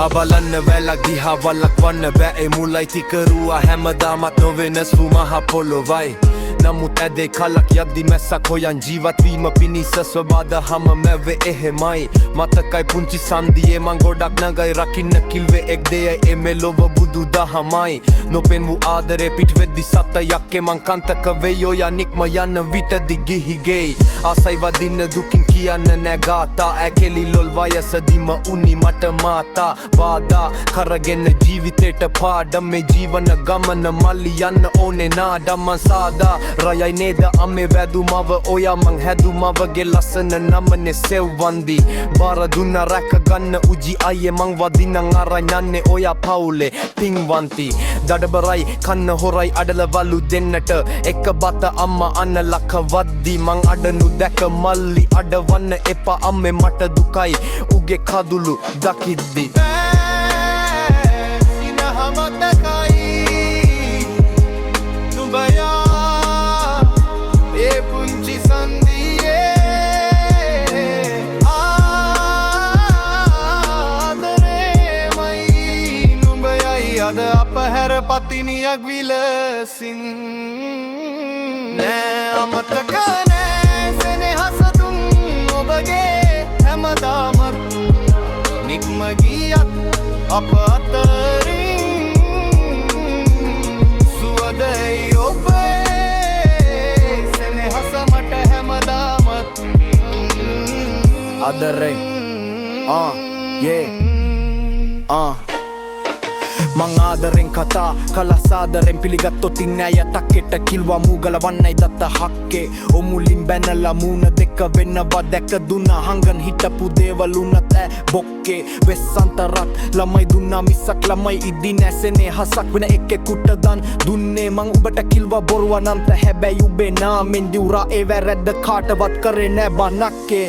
බලන්න වැලක් දිහා වලක් වන්න බෑ මුලයි තිකරුවා හැමදාමත් නොවෙනස් වූ මහ පොළොවයි නමුත් ඇදේ කලක් යද්දි මැස්සක් හොයන් ජීවත්වීම පිණිස ස්වබාදහම මැවේ එහෙමයි මතකයි පුංචි සන්දියේ මං ගොඩක් නගයි රකින්න කිල්වේ එක් දෙයයි එමෙලොව බුදු දහමයි නොපෙන් වූ ආදරේ පිටවෙද්දි සතයක් මං කන්තක වෙයි ඔයා නික්ම යන්න විටදි ගිහිගෙයි ආසයි වදින්න දුකින් කියන්න නෑ ගාතා ඇකෙලි ලොල් වයසදිම උනි මට මාතා බාධා කරගෙන ජීවිතේට පාඩම් මේ ජීවන ගමන මල්ලි යන්න ඕනේ නාඩම් මං සාදා රයයි නේද අම්මේ වැදුමව ඔයා මං හැදුමවගේ ලස්සන නමනේ සෙව්වන්දි බාර දුන්න රැක ගන්න උජි අයියේ මං වදිනං අරන් යන්නේ ඔයා පවුලේ පින්වන්ති දඩබරයි කන්න හොරයි අඩලවලු දෙන්නට එක බත අම්මා අන්න ලක වද්දි මං අඩනු දැක මල්ලි අඩවන්න එපා අම්මේ මට දුකයි උගේ කදුළු දකිද්දි අද අප හැර පතිනියක් විලසින් නෑ අමතක නෑ සෙනෙහස දුන් ඔබගේ හැමදාමත් නික්ම ගියත් අප අතරින් සුවදයි ඔබේ සෙනෙහස මට හැමදාමත් අදරේ මං ආදරෙන් කතා කලසාදරෙන් පිළිගත්තොතින් නෑය තක්කෙට කිල්වා මූගල වන්නයි දත්ත හක්කේ ඔමුලින් බැනලා මූණ දෙක වෙන්නවා දැක දුන්නා හංගන් හිටපු දේවලුනත් ඈ බොක්කේ වෙස්සන්තරත් ළමයි දුන්නා මිස්සක් ළමයි ඉදි නැසෙනේ හසක් වෙන එකෙකුට දන් දුන්නේ මං උඹට කිල්වා බොරුව නන්ත හැබැයි උඹේ නාමෙන් දිවුරා ඒ වැරැද්ද කාටවත් කරේ නෑ බනක්කේ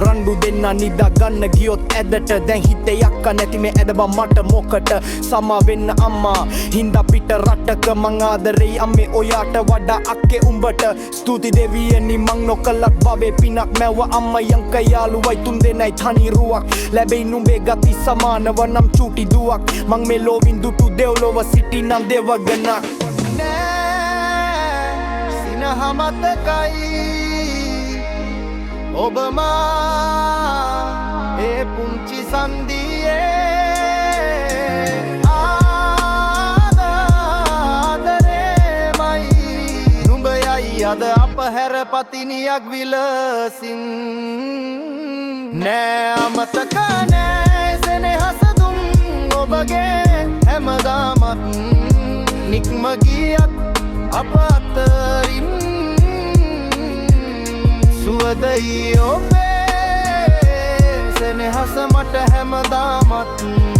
රණ්ඩු දෙන්න නිදා ගන්න ගියොත් ඇදට දැන් හිතේ යක්ක නැති මේ ඇද බම් මට මොකට සමා වෙන්න අම්මා හින්දා පිට රටක මං ආදරෙයි අම්මේ ඔයාට වඩා අක්කේ උඹට ස්තුති දෙවියනි මං නොකලක් බබේ පිනක් මැව්ව අම්මා යංක යාළුවයි තුන් දෙනයි තනිරුවක් ලැබෙයි නුඹේ ගති සමානව නම් චූටි දුවක් මං මේ ලෝවින් දුටු දෙව්ලොව සිටි නම් දෙවගනක් නෑ සිනහ මතකයි ඔබමා ඒ පුංචි සන්දියේ අද අප හැර පතිනියක් විලසින් නෑ අමතක නෑ සෙනෙහස දුන් ඔබගේ හැමදාමත් නික්ම ගියත් අප අතරින් සුවදයි ඔබේ සෙනෙහස මට හැමදාමත්